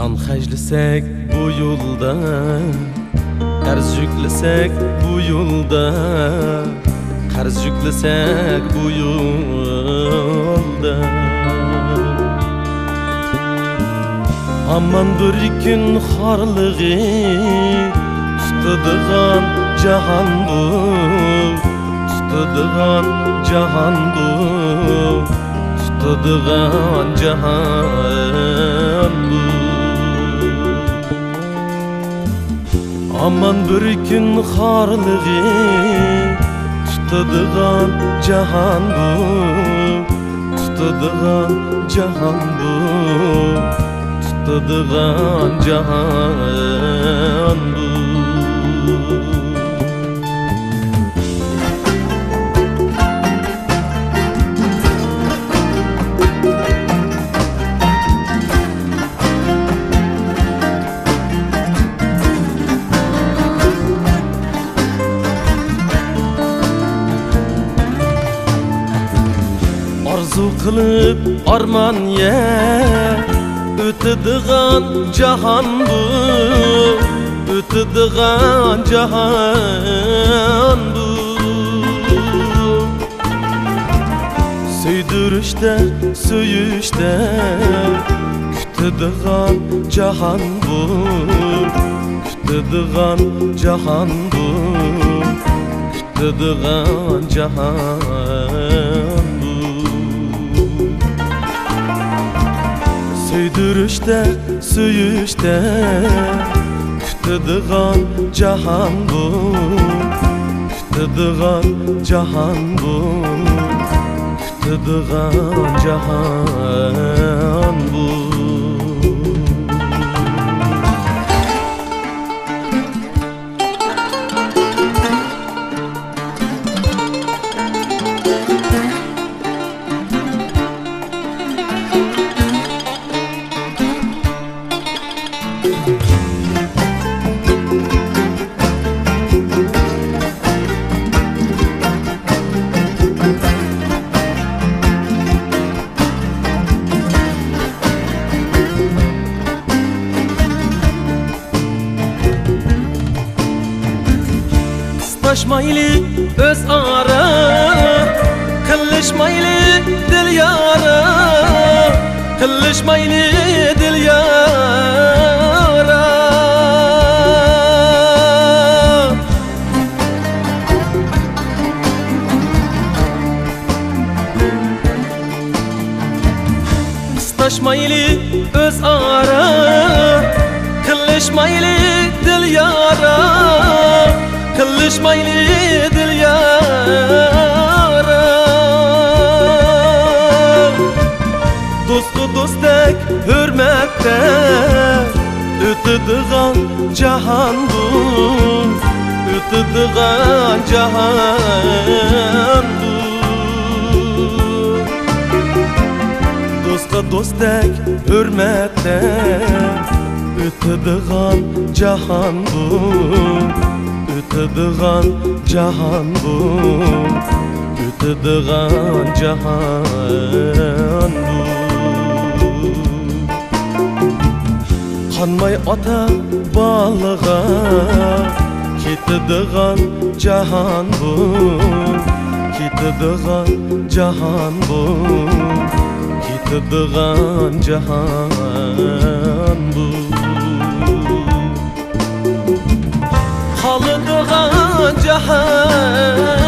Can xərcləsək bu yolda, Qərz yükləsək bu yolda, Qərz yükləsək bu yolda. Aman bir gün xarlığı tutadigan cahan bu, tutadigan cahan bu, tutadigan cahan bu. Aman bir gün xarlığı tutadigan cahan bu, tutadigan cahan bu, tutadigan cahan bu. Arzu qilib arman ye, o'tadigan cahan bu, o'tadigan cahan bu. Söydürüşte, söyüşte, kutadigan cahan bu, kutadigan cahan bu, kutadigan cahan bu. Söydürüşte, söyüşte, kutadigan cahan bu, kutadigan cahan bu, kutadigan cahan bu. Kılışmaylı öz ara, kılışmaylı dil yara, kılışmaylı dil yara. Kılışmaylı öz ara, kılışmaylı dil yara, kılışmaylı dil yara. Dostu dostek hürmette, ötadigan cahan bu, ötadigan cahan bu. Dostqa dostek hürmette, ötadigan cahan bu, ötadigan cahan bu, ötadigan cahan bu. Qanmay ota balığa, ketadigan cahan bu, ketadigan cahan bu, ketadigan cahan bu. Qaladigan cahan